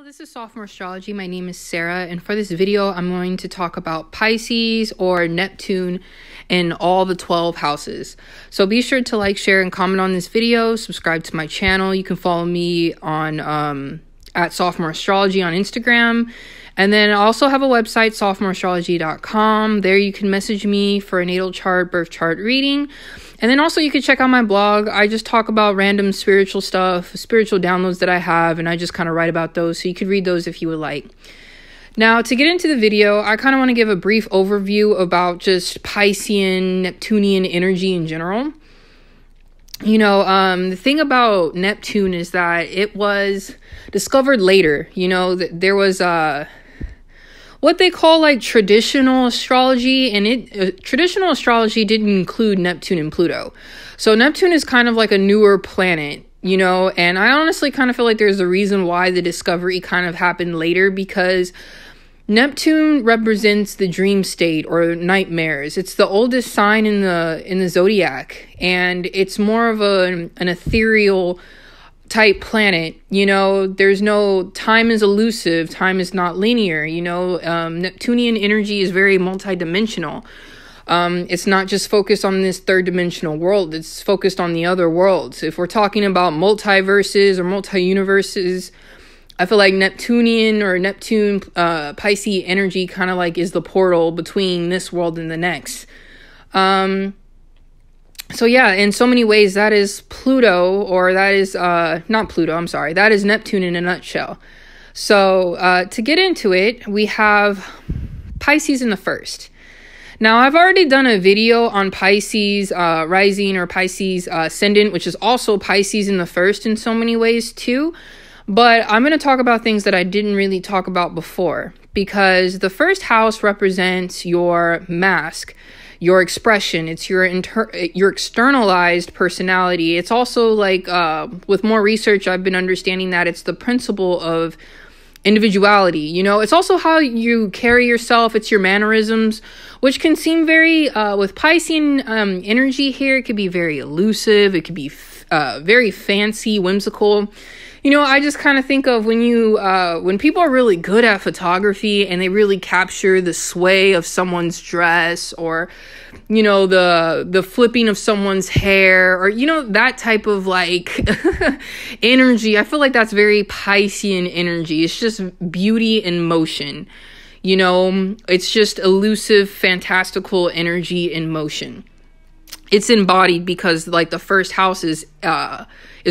This is Sophomore Astrology. My name is Sarah, and for this video, I'm going to talk about Pisces or Neptune in all the 12 houses. So be sure to like, share, and comment on this video. Subscribe to my channel. You can follow me on at Sophomore Astrology on Instagram. And then I also have a website, sophomoreastrology.com. There you can message me for a natal chart, birth chart reading. And then also you can check out my blog. I just talk about random spiritual stuff, spiritual downloads that I have, and I just kind of write about those. So you could read those if you would like. Now, to get into the video, I kind of want to give a brief overview about just Piscean, Neptunian energy in general. You know, the thing about Neptune is that it was discovered later. You know, there was what they call like traditional astrology, and traditional astrology didn't include Neptune and Pluto. So Neptune is kind of like a newer planet, you know, and I honestly kind of feel like there's a reason why the discovery kind of happened later, because Neptune represents the dream state or nightmares. It's the oldest sign in the zodiac, and it's more of an ethereal type planet. You know, there's no time is elusive, time is not linear. You know, Neptunian energy is very multidimensional. It's not just focused on this third dimensional world, it's focused on the other worlds. If we're talking about multiverses or multi-universes, I feel like Neptunian or Neptune Pisces energy kind of like is the portal between this world and the next. So yeah, in so many ways, that is Pluto, or that is not Pluto, I'm sorry. That is Neptune in a nutshell. So to get into it, we have Pisces in the first. Now, I've already done a video on Pisces rising or Pisces ascendant, which is also Pisces in the first in so many ways too. But I'm going to talk about things that I didn't really talk about before, because the first house represents your mask, your expression. It's your externalized personality. It's also like, with more research, I've been understanding that it's the principle of individuality. You know, it's also how you carry yourself. It's your mannerisms, which can seem very, with Piscean energy here, it could be very elusive. It could be very fancy, whimsical. You know, I just kind of think of when people are really good at photography and they really capture the sway of someone's dress, or, you know, the flipping of someone's hair, or, you know, that type of like energy. I feel like that's very Piscean energy. It's just beauty in motion. You know, it's just elusive, fantastical energy in motion. It's embodied because like the first house is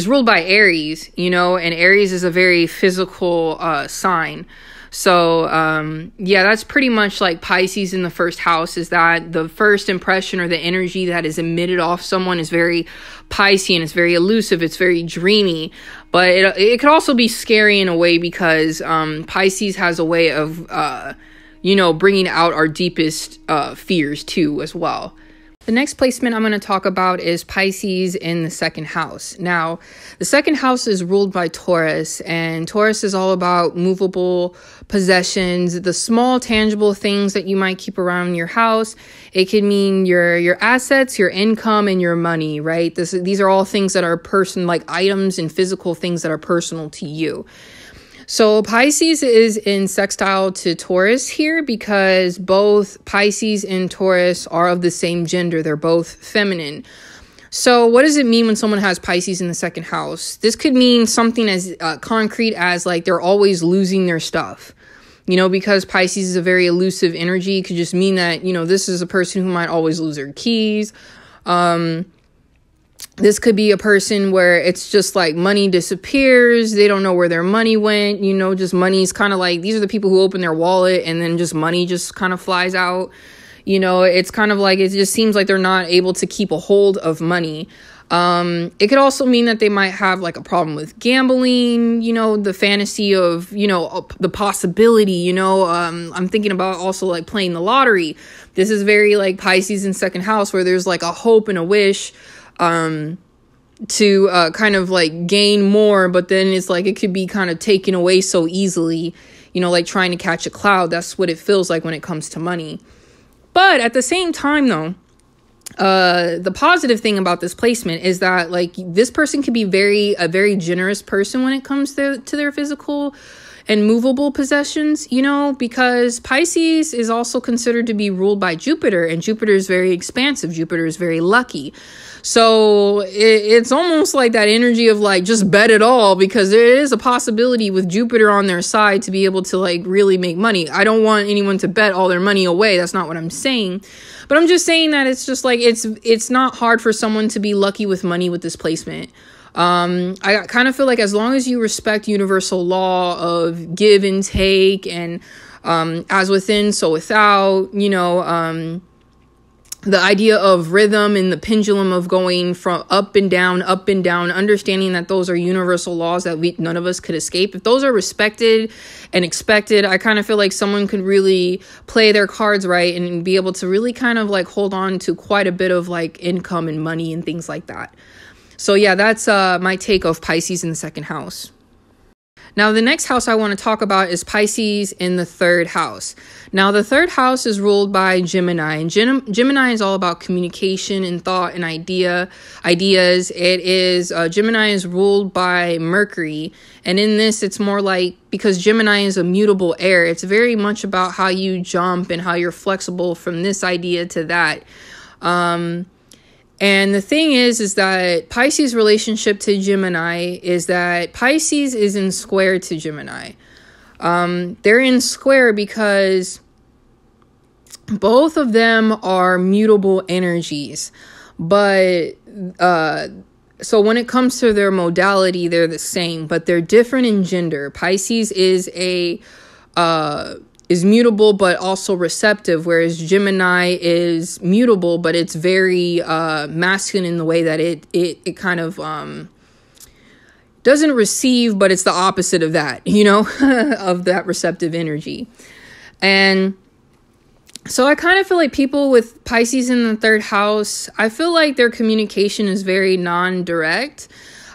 ruled by Aries, you know, and Aries is a very physical sign. So yeah, that's pretty much like Pisces in the first house, is that the first impression or the energy that is emitted off someone is very Piscean. It's very elusive. It's very dreamy, but it could also be scary in a way, because Pisces has a way of, you know, bringing out our deepest fears too as well. The next placement I'm going to talk about is Pisces in the second house. Now, the second house is ruled by Taurus, and Taurus is all about movable possessions, the small tangible things that you might keep around your house. It could mean your assets, your income, and your money, right? These are all things that are like items and physical things that are personal to you. So Pisces is in sextile to Taurus here, because both Pisces and Taurus are of the same gender. They're both feminine. So what does it mean when someone has Pisces in the second house? This could mean something as concrete as like they're always losing their stuff. You know, because Pisces is a very elusive energy, it could just mean that, you know, this is a person who might always lose their keys. This could be a person where it's just like money disappears. They don't know where their money went. You know, just money's kind of like, these are the people who open their wallet and then just money just kind of flies out. You know, it's kind of like, it just seems like they're not able to keep a hold of money. It could also mean that they might have like a problem with gambling, you know, the fantasy of, you know, the possibility, you know, I'm thinking about also like playing the lottery. This is very like Pisces in second house, where there's like a hope and a wish to kind of like gain more, but then it's like it could be kind of taken away so easily, you know, like trying to catch a cloud. That's what it feels like when it comes to money. But at the same time though, the positive thing about this placement is that like this person could be a very generous person when it comes to their physical and movable possessions, you know, because Pisces is also considered to be ruled by Jupiter, and Jupiter is very expansive. Jupiter is very lucky. So it's almost like that energy of like, just bet it all, because there is a possibility with Jupiter on their side to be able to like really make money. I don't want anyone to bet all their money away. That's not what I'm saying. But I'm just saying that it's just like, it's not hard for someone to be lucky with money with this placement. I kind of feel like as long as you respect universal law of give and take, and as within, so without, you know, the idea of rhythm and the pendulum of going from up and down, understanding that those are universal laws that none of us could escape. If those are respected and expected, I kind of feel like someone could really play their cards right and be able to really kind of like hold on to quite a bit of like income and money and things like that. So yeah, that's my take of Pisces in the second house. Now, the next house I want to talk about is Pisces in the third house. Now, the third house is ruled by Gemini, and Gemini is all about communication and thought and ideas. It is, Gemini is ruled by Mercury, and in this, it's more like, because Gemini is a mutable air, it's very much about how you jump and how you're flexible from this idea to that. And the thing is that Pisces' relationship to Gemini is that Pisces is in square to Gemini. They're in square because both of them are mutable energies. But so when it comes to their modality, they're the same, but they're different in gender. Pisces is mutable but also receptive, whereas Gemini is mutable, but it's very masculine in the way that it kind of doesn't receive, but it's the opposite of that, you know, of that receptive energy. And so I kind of feel like people with Pisces in the third house, I feel like their communication is very non-direct.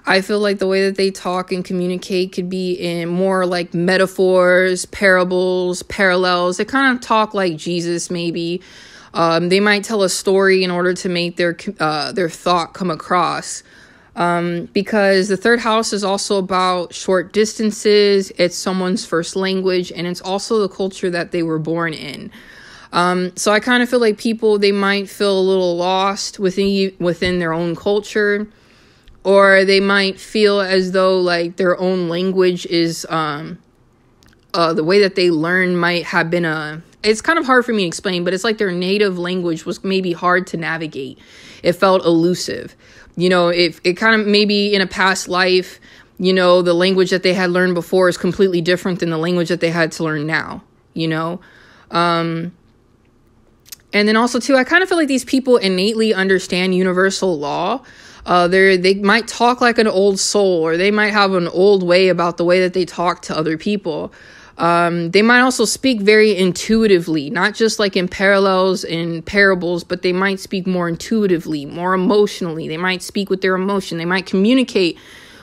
I feel like the way that they talk and communicate could be in more like metaphors, parables, parallels. They kind of talk like Jesus, maybe. They might tell a story in order to make their thought come across. Because the third house is also about short distances. It's someone's first language, and it's also the culture that they were born in. So I kind of feel like people, they might feel a little lost within their own culture. Or they might feel as though like their own language is the way that they learn might have been it's kind of hard for me to explain, but it's like their native language was maybe hard to navigate. It felt elusive. You know, it kind of maybe in a past life, you know, the language that they had learned before is completely different than the language that they had to learn now, you know. And then also too, I kind of feel like these people innately understand universal law. They might talk like an old soul, or they might have an old way about the way that they talk to other people. They might also speak very intuitively, not just like in parallels and parables, but they might speak more intuitively, more emotionally. They might speak with their emotion. They might communicate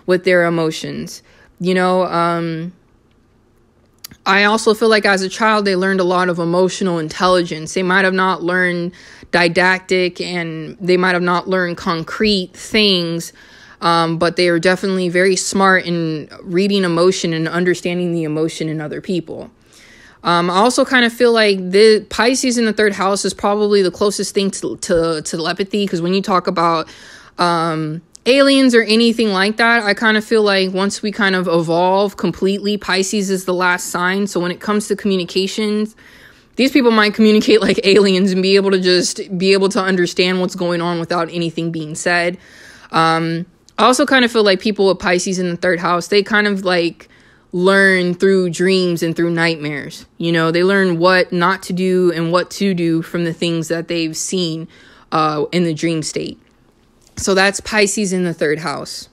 with their emotions. You know, I also feel like as a child, they learned a lot of emotional intelligence. They might have not learned didactic, and they might have not learned concrete things, but they are definitely very smart in reading emotion and understanding the emotion in other people. I also kind of feel like the Pisces in the third house is probably the closest thing to telepathy, because when you talk about aliens or anything like that, I kind of feel like once we kind of evolve completely, Pisces is the last sign. So when it comes to communications, these people might communicate like aliens and be able to understand what's going on without anything being said. I also kind of feel like people with Pisces in the third house, they kind of like learn through dreams and through nightmares. You know, they learn what not to do and what to do from the things that they've seen in the dream state. So that's Pisces in the third house.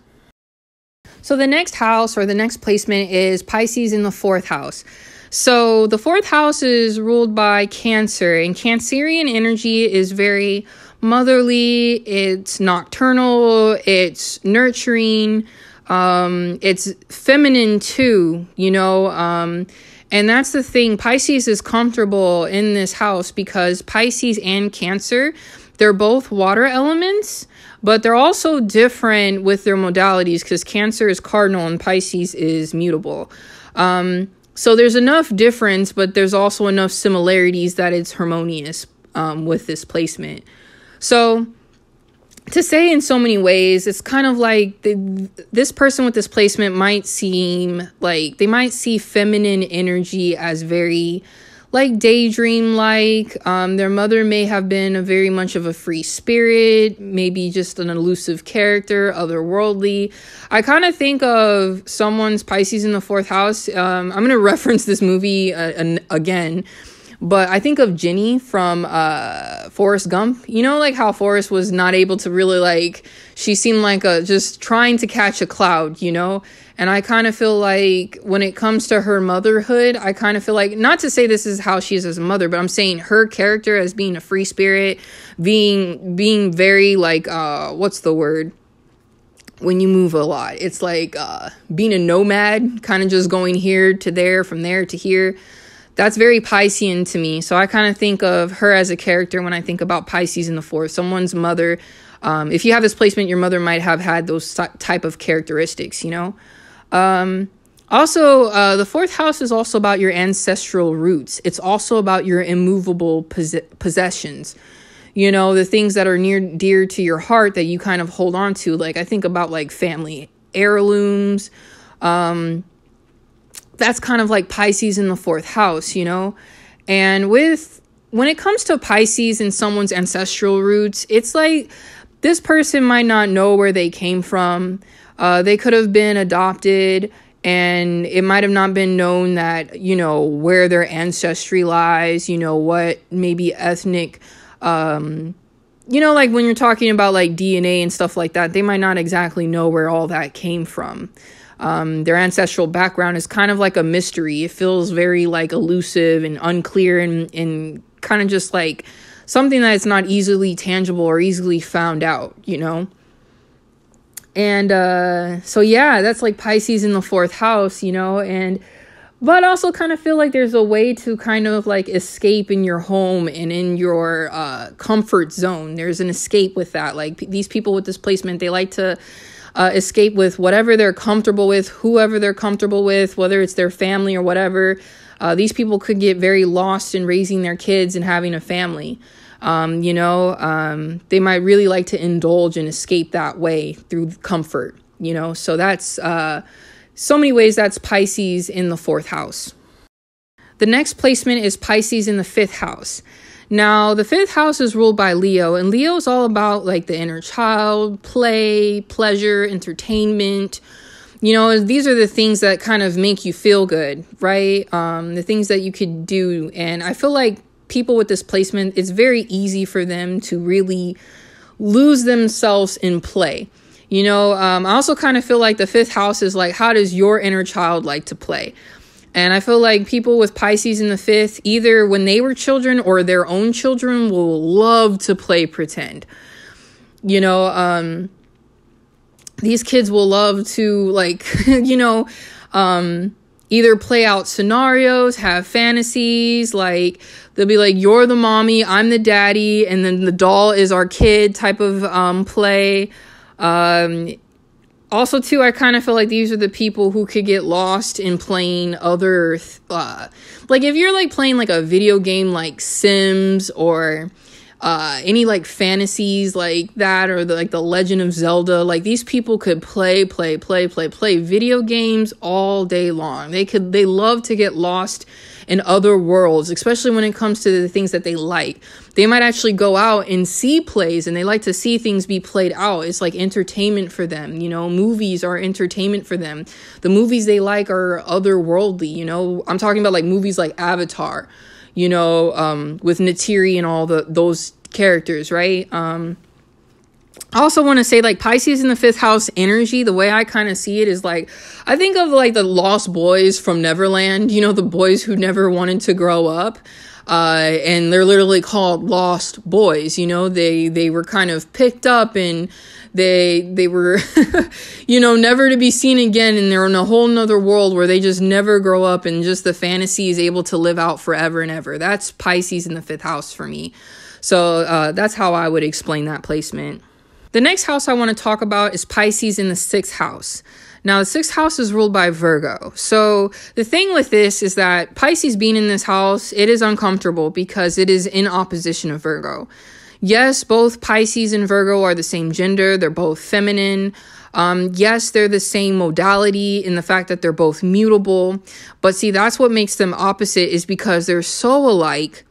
So the next house, or the next placement, is Pisces in the fourth house. So the fourth house is ruled by Cancer, and Cancerian energy is very motherly. It's nocturnal. It's nurturing. It's feminine too, you know. And that's the thing. Pisces is comfortable in this house because Pisces and Cancer, they're both water elements, but they're also different with their modalities because Cancer is cardinal and Pisces is mutable. So there's enough difference, but there's also enough similarities that it's harmonious with this placement. So to say in so many ways, it's kind of like this person with this placement might seem like they might see feminine energy as very like daydream like. Their mother may have been a very much of a free spirit, maybe just an elusive character, otherworldly. I kind of think of someone's Pisces in the 4th house. I'm going to reference this movie again. But I think of Ginny from Forrest Gump. You know, like how Forrest was not able to really like, she seemed like just trying to catch a cloud, you know? And I kind of feel like when it comes to her motherhood, I kind of feel like, not to say this is how she is as a mother, but I'm saying her character as being a free spirit, being very like, what's the word? When you move a lot, it's like being a nomad, kind of just going here to there, from there to here. That's very Piscean to me. So I kind of think of her as a character when I think about Pisces in the 4th. Someone's mother, if you have this placement, your mother might have had those type of characteristics, you know? Also, the 4th house is also about your ancestral roots. It's also about your immovable possessions. You know, the things that are dear to your heart that you kind of hold on to. Like, I think about like family heirlooms, that's kind of like Pisces in the 4th house, you know? And when it comes to Pisces and someone's ancestral roots, it's like this person might not know where they came from. They could have been adopted, and it might have not been known that, you know, where their ancestry lies, you know, what maybe ethnic, you know, like when you're talking about like DNA and stuff like that, they might not exactly know where all that came from. Their ancestral background is kind of like a mystery. It feels very like elusive and unclear and kind of just like something that's not easily tangible or easily found out, you know? And so yeah, that's like Pisces in the 4th house, you know? But also kind of feel like there's a way to kind of like escape in your home and in your comfort zone. There's an escape with that. Like these people with this placement, they like to escape with whatever they're comfortable with, whoever they're comfortable with, whether it's their family or whatever. These people could get very lost in raising their kids and having a family. You know, they might really like to indulge and escape that way through comfort, you know. So that's so many ways that's Pisces in the 4th house. The next placement is Pisces in the 5th house. Now, the 5th house is ruled by Leo, and Leo is all about like the inner child, play, pleasure, entertainment. You know, these are the things that kind of make you feel good, right? The things that you could do. And I feel like people with this placement, it's very easy for them to really lose themselves in play. You know, I also kind of feel like the 5th house is like, how does your inner child like to play? And I feel like people with Pisces in the 5th, either when they were children or their own children, will love to play pretend. You know, these kids will love to like, you know, either play out scenarios, have fantasies, like they'll be like, you're the mommy, I'm the daddy, and then the doll is our kid type of play. Also, too, I kind of feel like these are the people who could get lost in playing other, like if you're like playing like a video game like Sims or any like fantasies like that, or the Legend of Zelda, like these people could play video games all day long. They love to get lost in other worlds, especially when it comes to the things that they like. They might actually go out and see plays, and they like to see things be played out. It's like entertainment for them, you know. Movies are entertainment for them. The movies they like are otherworldly, you know. I'm talking about like movies like Avatar, you know, with Neytiri and all those characters, right? I also want to say like Pisces in the 5th house energy, the way I kind of see it is like, I think of like the lost boys from Neverland, you know, the boys who never wanted to grow up. And they're literally called lost boys, you know, they were kind of picked up and they were, you know, never to be seen again. And they're in a whole nother world where they just never grow up, and just the fantasy is able to live out forever and ever. That's Pisces in the 5th house for me. So that's how I would explain that placement. The next house I want to talk about is Pisces in the 6th house. Now, the sixth house is ruled by Virgo. So the thing with this is that Pisces being in this house, it is uncomfortable because it is in opposition of Virgo. Yes, both Pisces and Virgo are the same gender. They're both feminine. Yes, they're the same modality in the fact that they're both mutable. But see, that's what makes them opposite, is because they're so alike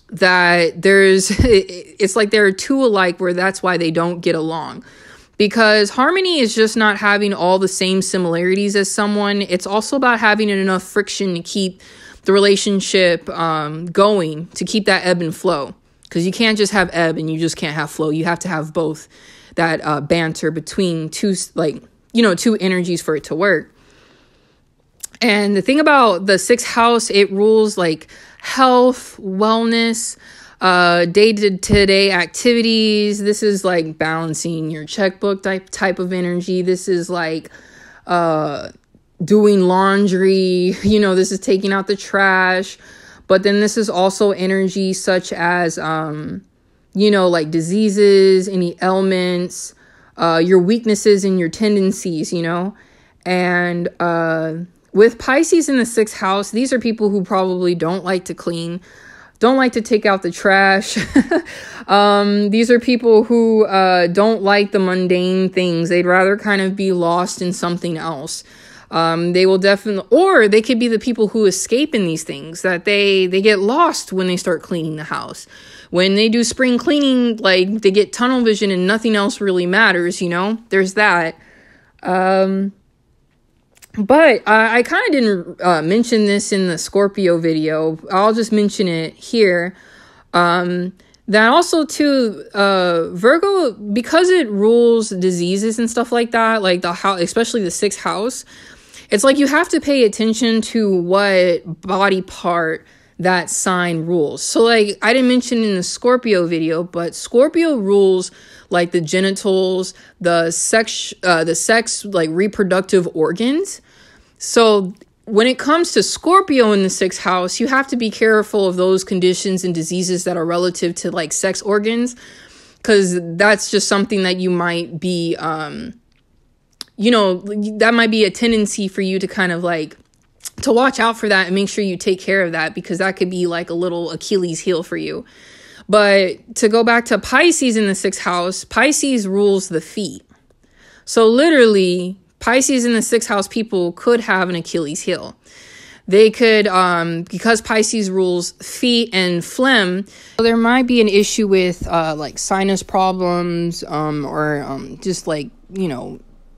that it's like there are two alike where that's why they don't get along. Because harmony is just not having all the same similarities as someone. It's also about having enough friction to keep the relationship going, to keep that ebb and flow. Because you can't just have ebb and you just can't have flow. You have to have both, that banter between two energies for it to work. And the thing about the sixth house, it rules like health, wellness, day-to-day activities. This is like balancing your checkbook type of energy. This is like doing laundry. This is taking out the trash. But then this is also energy such as, like diseases, any ailments, your weaknesses and your tendencies, And with Pisces in the sixth house, these are people who probably don't like to clean, don't like to take out the trash. These are people who don't like the mundane things. They'd rather kind of be lost in something else. They will definitely, or they could be the people who escape in these things, that they get lost when they start cleaning the house. When they do spring cleaning, like they get tunnel vision and nothing else really matters, there's that. But I kind of didn't mention this in the Scorpio video. I'll just mention it here. That also too, Virgo, because it rules diseases and stuff like that, like the house, especially the sixth house, it's like you have to pay attention to what body part that sign rules. So like I didn't mention in the Scorpio video, but Scorpio rules like the genitals, the sex, like reproductive organs. So when it comes to Scorpio in the sixth house, you have to be careful of those conditions and diseases that are relative to like sex organs, because that's just something that you might be, that might be a tendency for you to kind of like to watch out for that and make sure you take care of that, because that could be like a little Achilles heel for you. But to go back to Pisces in the sixth house, Pisces rules the feet. So literally, Pisces in the sixth house people could have an Achilles heel. They could, because Pisces rules feet and phlegm, there might be an issue with like sinus problems or just like,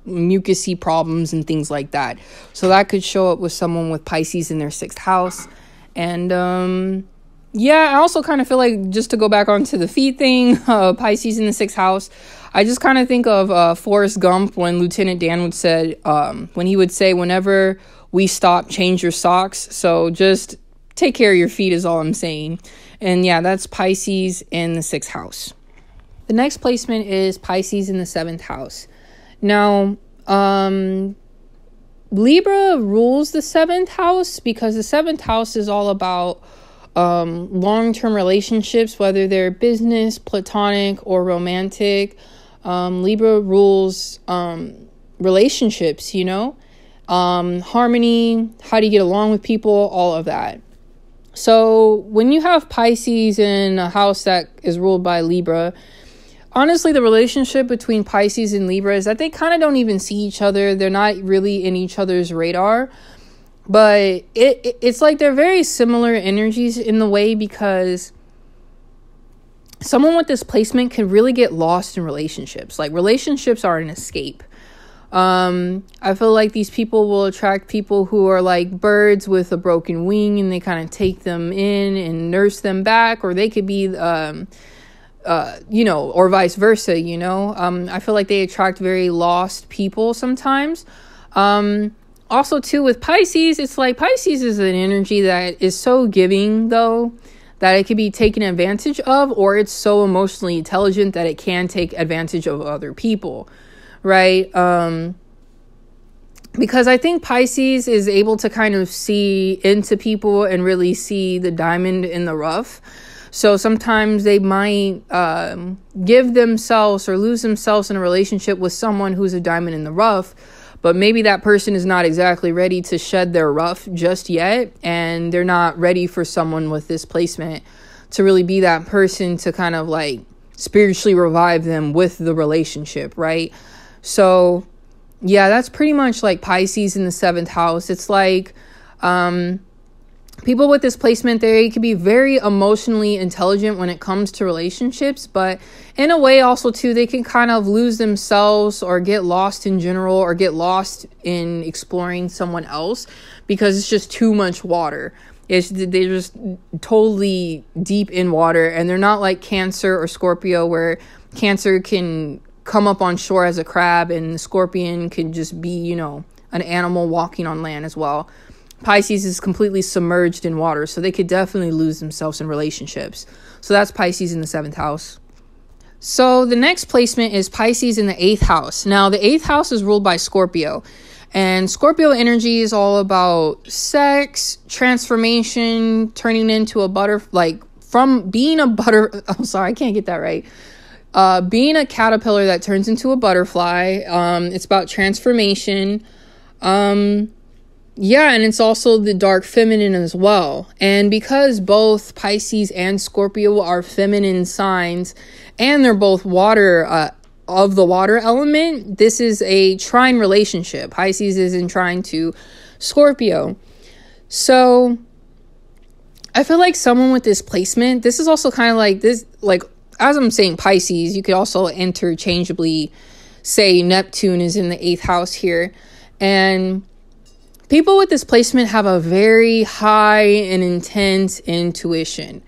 mucusy problems and things like that. So that could show up with someone with Pisces in their sixth house. And I also kind of feel like, just to go back onto the feet thing, Pisces in the sixth house, I just kind of think of Forrest Gump when Lieutenant Dan would say, whenever we stop, change your socks. So just take care of your feet is all I'm saying. And yeah, that's Pisces in the sixth house. The next placement is Pisces in the seventh house. Now, Libra rules the seventh house because the seventh house is all about long-term relationships, whether they're business, platonic, or romantic. Libra rules relationships, harmony, how do you get along with people, all of that. So when you have Pisces in a house that is ruled by Libra, honestly, the relationship between Pisces and Libra is that they kind of don't even see each other. They're not really in each other's radar. But it's like they're very similar energies in the way, because someone with this placement can really get lost in relationships. Like, relationships are an escape. I feel like these people will attract people who are like birds with a broken wing, and they kind of take them in and nurse them back, or they could be, or vice versa, I feel like they attract very lost people sometimes. Also, too, with Pisces, it's like Pisces is an energy that is so giving, though, that it can be taken advantage of, or it's so emotionally intelligent that it can take advantage of other people, right? Because I think Pisces is able to kind of see into people and really see the diamond in the rough. So sometimes they might give themselves or lose themselves in a relationship with someone who's a diamond in the rough. but maybe that person is not exactly ready to shed their rough just yet, and they're not ready for someone with this placement to really be that person to kind of like spiritually revive them with the relationship, right? So yeah, that's pretty much like Pisces in the 7th house. It's like people with this placement, they can be very emotionally intelligent when it comes to relationships, but in a way also too, they can kind of lose themselves or get lost in general, or get lost in exploring someone else because it's just too much water. They're just totally deep in water, and they're not like Cancer or Scorpio, where Cancer can come up on shore as a crab and the Scorpion can just be, you know, an animal walking on land as well. Pisces is completely submerged in water, so they could definitely lose themselves in relationships. So that's Pisces in the 7th house. So the next placement is Pisces in the 8th house. Now, the 8th house is ruled by Scorpio. And Scorpio energy is all about sex, transformation, turning into a like from being a I'm sorry, I can't get that right. Being a caterpillar that turns into a butterfly. It's about transformation. Yeah, and it's also the dark feminine as well. And because both Pisces and Scorpio are feminine signs, and they're both water, of the water element, this is a trine relationship. Pisces is in trine to Scorpio. So I feel like someone with this placement, this is also kind of like this, like as I'm saying Pisces, you could also interchangeably say Neptune is in the 8th house here. And people with this placement have a very high and intense intuition,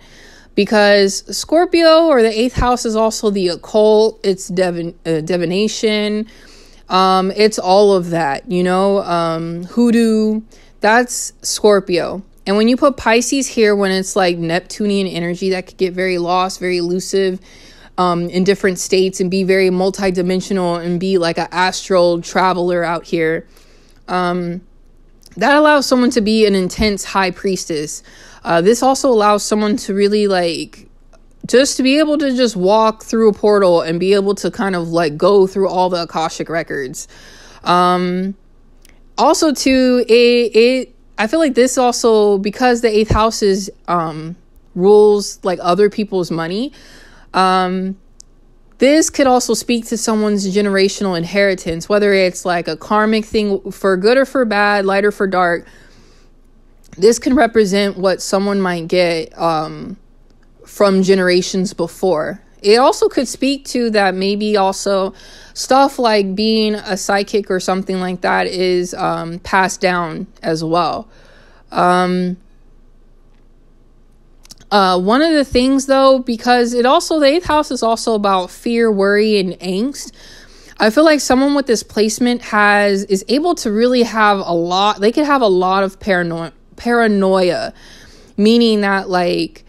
because Scorpio, or the 8th house, is also the occult. It's divination. It's all of that, you know, hoodoo. That's Scorpio. And when you put Pisces here, when it's like Neptunian energy, that could get very lost, very elusive, in different states, and be very multidimensional, and be like an astral traveler out here. That allows someone to be an intense high priestess. This also allows someone to really like just to be able to just walk through a portal and be able to kind of like go through all the Akashic records. Also too, I feel like this also, because the 8th house is rules like other people's money. This could also speak to someone's generational inheritance, whether it's like a karmic thing for good or for bad, light or for dark. This can represent what someone might get from generations before. It also could speak to that maybe also stuff like being a psychic or something like that is passed down as well. One of the things though, because the 8th house is also about fear, worry, and angst. I feel like someone with this placement is able to really have they could have a lot of paranoia, meaning that like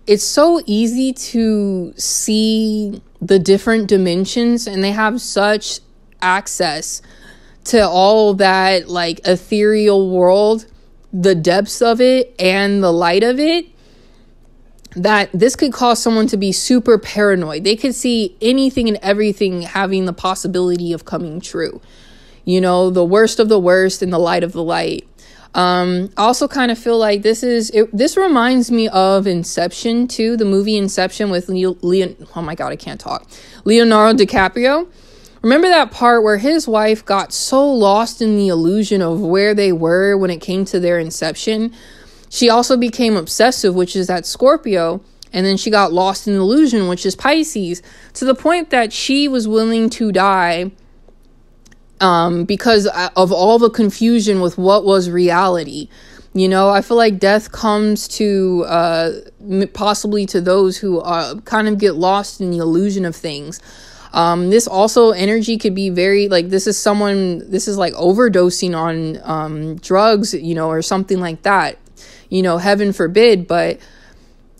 it's so easy to see the different dimensions, and they have such access to all that like ethereal world, the depths of it and the light of it, that this could cause someone to be super paranoid. They could see anything and everything having the possibility of coming true. You know, the worst of the worst and the light of the light. I also kind of feel like this reminds me of Inception too, the movie Inception with oh my God, I can't talk. Leonardo DiCaprio. Remember that part where his wife got so lost in the illusion of where they were when it came to their inception? She also became obsessive, which is that Scorpio, and then she got lost in illusion, which is Pisces, to the point that she was willing to die because of all the confusion with what was reality. You know, I feel like death comes to possibly to those who kind of get lost in the illusion of things. This also energy could be very like, this is like overdosing on drugs, you know, or something like that, you know, heaven forbid. But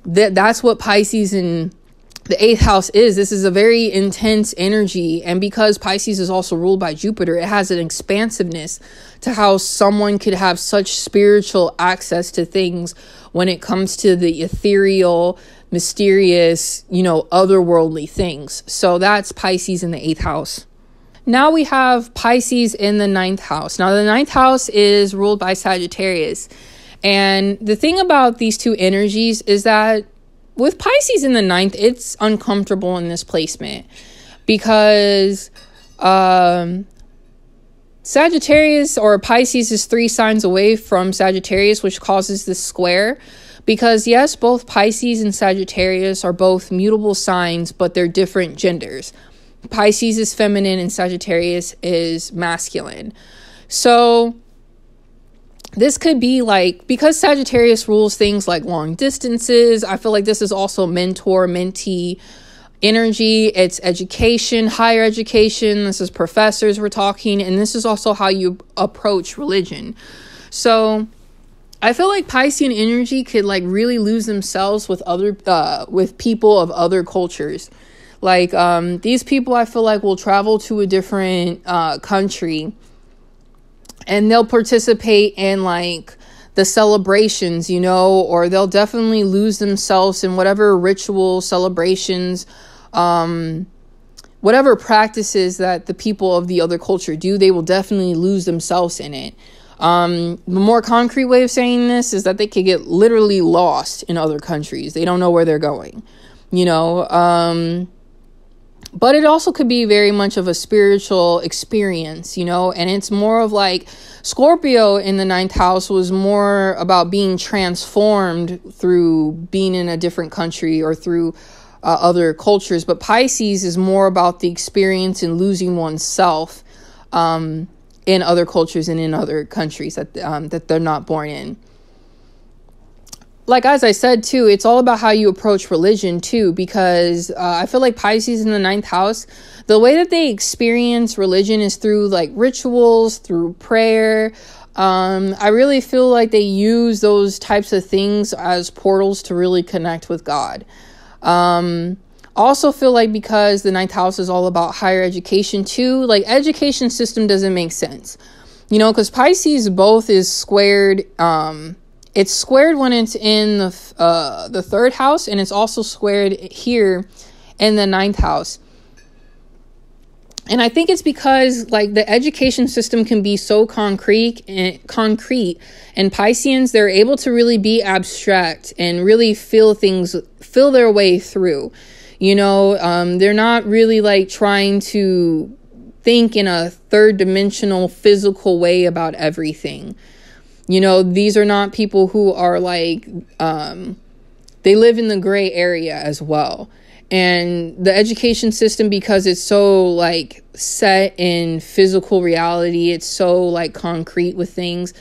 that's what Pisces in the 8th house is. This is a very intense energy. And because Pisces is also ruled by Jupiter, it has an expansiveness to how someone could have such spiritual access to things when it comes to the ethereal, mysterious, you know, otherworldly things. So that's Pisces in the 8th house. Now we have Pisces in the 9th house. Now the 9th house is ruled by Sagittarius. And the thing about these two energies is that with Pisces in the 9th, it's uncomfortable in this placement because Sagittarius or Pisces is 3 signs away from Sagittarius, which causes this square. Because yes, both Pisces and Sagittarius are both mutable signs, but they're different genders. Pisces is feminine and Sagittarius is masculine. So this could be like, because Sagittarius rules things like long distances, I feel like this is also mentor-mentee energy. It's education, higher education. This is professors we're talking, and this is also how you approach religion. So I feel like Piscean energy could like really lose themselves with with people of other cultures. Like these people, I feel like will travel to a different country, and they'll participate in like the celebrations, you know, or they'll definitely lose themselves in whatever ritual celebrations, whatever practices that the people of the other culture do. They will definitely lose themselves in it. The more concrete way of saying this is that they could get literally lost in other countries. They don't know where they're going, you know. But it also could be very much of a spiritual experience, you know, and it's more of like Scorpio in the 9th house was more about being transformed through being in a different country or through other cultures. But Pisces is more about the experience and losing oneself in other cultures and in other countries that they're not born in. Like, as I said, too, it's all about how you approach religion, too, because I feel like Pisces in the 9th house, the way that they experience religion is through, like, rituals, through prayer. I really feel like they use those types of things as portals to really connect with God. Also feel like because the 9th house is all about higher education, too, like, education system doesn't make sense. You know, because Pisces both is squared. It's squared when it's in the 3rd house, and it's also squared here in the 9th house. And I think it's because like the education system can be so concrete, and Pisceans, they're able to really be abstract and really feel their way through. You know, they're not really like trying to think in a 3rd dimensional physical way about everything. You know, these are not people who are like, they live in the gray area as well. And the education system, because it's so like set in physical reality, it's so like concrete with things.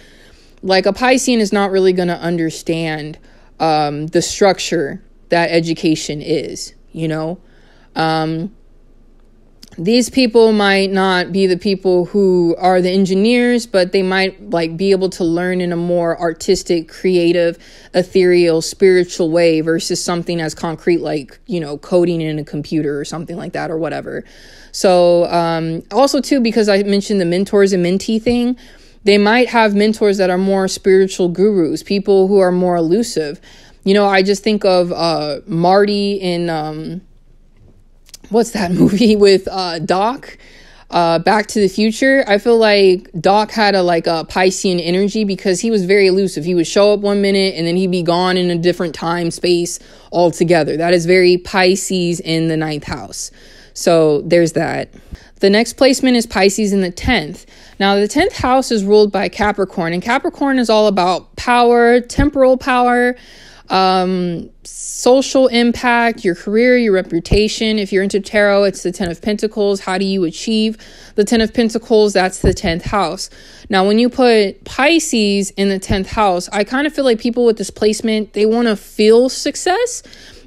Like a Piscean is not really going to understand the structure that education is, you know. These people might not be the people who are the engineers, but they might like be able to learn in a more artistic, creative, ethereal, spiritual way versus something as concrete like, you know, coding in a computer or something like that or whatever. So also, too, because I mentioned the mentors and mentee thing, they might have mentors that are more spiritual gurus, people who are more elusive. You know, I just think of Marty in... what's that movie with Doc? Back to the Future. I feel like Doc had a Piscean energy because he was very elusive. He would show up one minute and then he'd be gone in a different time space altogether. That is very Pisces in the 9th house. So there's that. The next placement is Pisces in the 10th. Now, the 10th house is ruled by Capricorn, and Capricorn is all about power, temporal power, social impact, your career, your reputation. If you're into tarot, it's the 10 of Pentacles. How do you achieve the 10 of Pentacles? That's the 10th house. Now, when you put Pisces in the 10th house, I kind of feel like people with this placement, they want to feel success.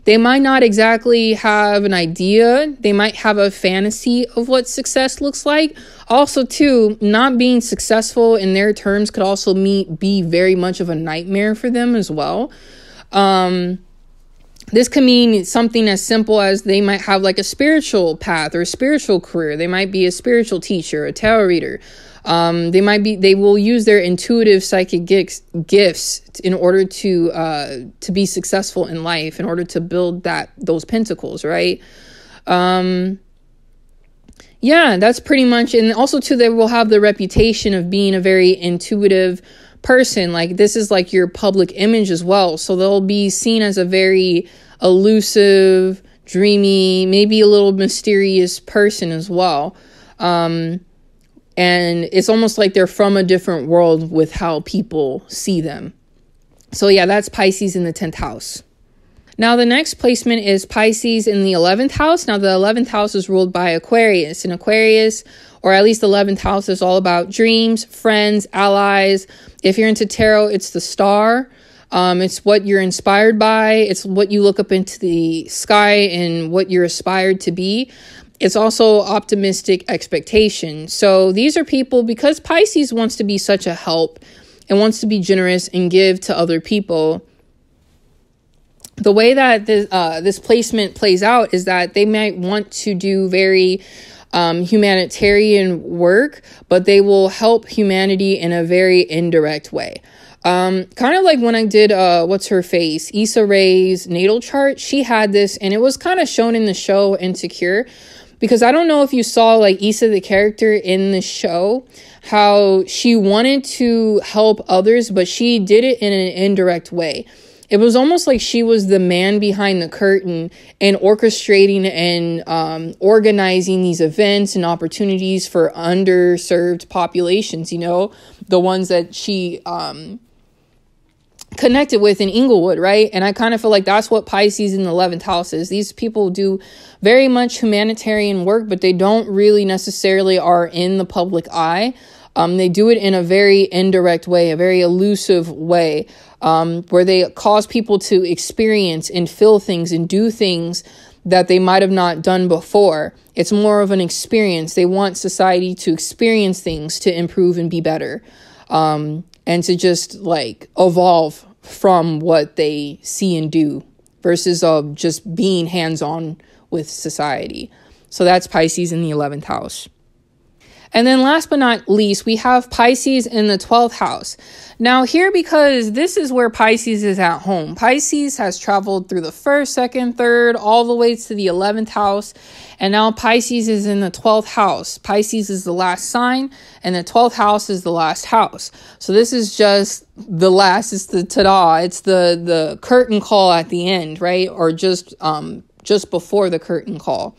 They might not exactly have an idea. They might have a fantasy of what success looks like. Also, too, not being successful in their terms could also be very much of a nightmare for them as well. This can mean something as simple as they might have like a spiritual path or a spiritual career. They might be a spiritual teacher, a tarot reader. They will use their intuitive psychic gifts in order to be successful in life, in order to build those pentacles, right? Yeah, that's pretty much. And also too, they will have the reputation of being a very intuitive person. Like this is like your public image as well. So they'll be seen as a very elusive, dreamy, maybe a little mysterious person as well. And it's almost like they're from a different world with how people see them. So yeah, that's Pisces in the 10th house. Now, the next placement is Pisces in the 11th house. Now, the 11th house is ruled by Aquarius. And Aquarius, or at least the 11th house, is all about dreams, friends, allies. If you're into tarot, it's the star. It's what you're inspired by. It's what you look up into the sky and what you're aspired to be. It's also optimistic expectation. So these are people, because Pisces wants to be such a help and wants to be generous and give to other people. The way that this placement plays out is that they might want to do very humanitarian work, but they will help humanity in a very indirect way. Kind of like when I did, what's her face? Issa Rae's natal chart. She had this, and it was kind of shown in the show Insecure, because I don't know if you saw like Issa, the character in the show, how she wanted to help others, but she did it in an indirect way. It was almost like she was the man behind the curtain and orchestrating and organizing these events and opportunities for underserved populations, you know, the ones that she connected with in Inglewood, right? And I kind of feel like that's what Pisces in the 11th house is. These people do very much humanitarian work, but they don't really necessarily are in the public eye. They do it in a very indirect way, a very elusive way, where they cause people to experience and feel things and do things that they might have not done before. It's more of an experience. They want society to experience things to improve and be better, and to just like evolve from what they see and do versus just being hands-on with society. So that's Pisces in the 11th house. And then last but not least, we have Pisces in the 12th house. Now here, because this is where Pisces is at home. Pisces has traveled through the 1st, 2nd, 3rd, all the way to the 11th house. And now Pisces is in the 12th house. Pisces is the last sign, and the 12th house is the last house. So this is just the last, it's the ta-da, it's the curtain call at the end, right? Or just before the curtain call.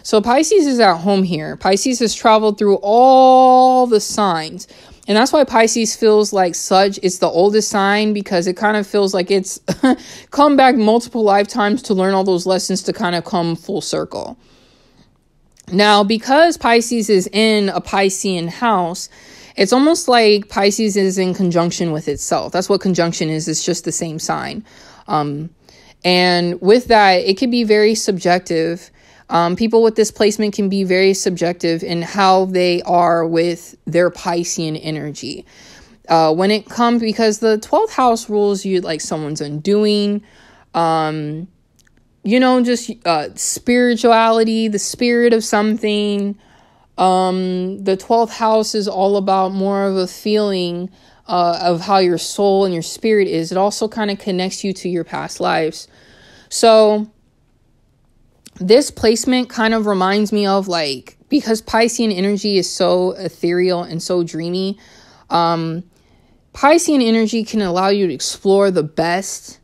So Pisces is at home here. Pisces has traveled through all the signs. And that's why Pisces feels like it's the oldest sign, because it kind of feels like it's come back multiple lifetimes to learn all those lessons to kind of come full circle. Now, because Pisces is in a Piscean house, it's almost like Pisces is in conjunction with itself. That's what conjunction is. It's just the same sign. And with that, it could be very subjective. People with this placement can be very subjective in how they are with their Piscean energy. When it comes, because the 12th house rules you like someone's undoing, just spirituality, the spirit of something. The 12th house is all about more of a feeling of how your soul and your spirit is. It also kind of connects you to your past lives. So this placement kind of reminds me of like, because Piscean energy is so ethereal and so dreamy, Piscean energy can allow you to explore the best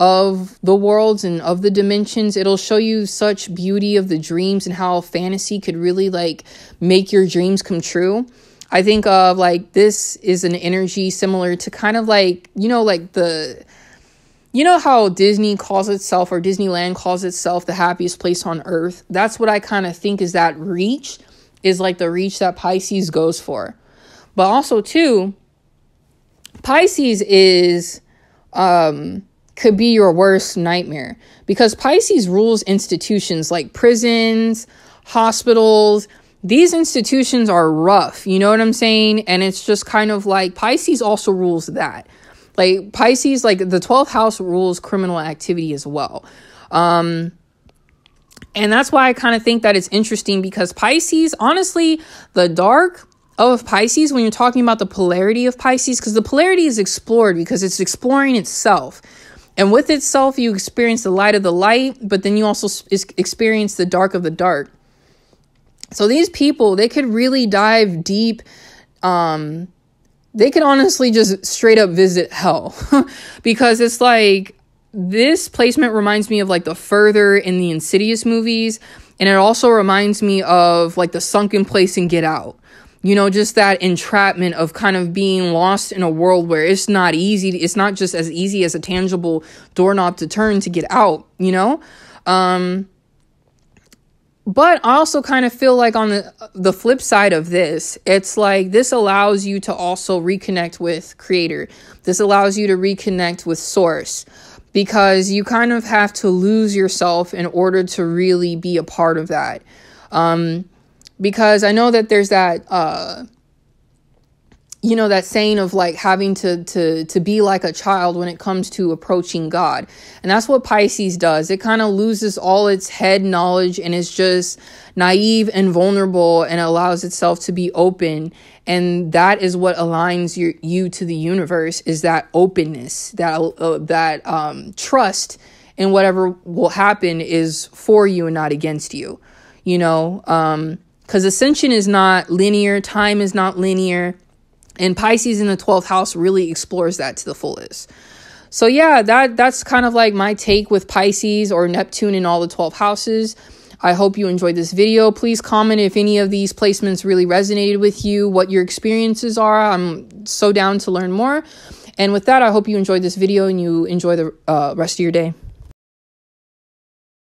of the worlds and of the dimensions. It'll show you such beauty of the dreams and how fantasy could really like make your dreams come true. I think of like, this is an energy similar to kind of like, how Disney calls itself, or Disneyland calls itself, the happiest place on earth? That's what I kind of think is that reach, is like the reach that Pisces goes for. But also too, Pisces is, could be your worst nightmare, because Pisces rules institutions like prisons, hospitals. These institutions are rough, you know what I'm saying? And it's just kind of like Pisces also rules that. Like Pisces, like the 12th house rules criminal activity as well. And that's why I kind of think that it's interesting, because Pisces, honestly, the dark of Pisces, when you're talking about the polarity of Pisces, because the polarity is explored because it's exploring itself. And with itself, you experience the light of the light, but then you also experience the dark of the dark. So these people, they could really dive deep. They could honestly just straight up visit hell because it's like this placement reminds me of like the Further in the Insidious movies. And it also reminds me of like the Sunken Place in Get Out. You know, just that entrapment of kind of being lost in a world where it's not easy. It's not just as easy as a tangible doorknob to turn to get out, you know? But I also kind of feel like on the flip side of this, it's like this allows you to also reconnect with Creator. This allows you to reconnect with Source, because you kind of have to lose yourself in order to really be a part of that. Because I know that there's that, you know, that saying of like having to be like a child when it comes to approaching God. And that's what Pisces does. It kind of loses all its head knowledge and is just naive and vulnerable and allows itself to be open. And that is what aligns you to the universe, is that openness, that trust in whatever will happen is for you and not against you, you know, because ascension is not linear. Time is not linear. And Pisces in the 12th house really explores that to the fullest. So yeah, that's kind of like my take with Pisces or Neptune in all the 12 houses. I hope you enjoyed this video. Please comment if any of these placements really resonated with you, what your experiences are. I'm so down to learn more. And with that, I hope you enjoyed this video and you enjoy the rest of your day.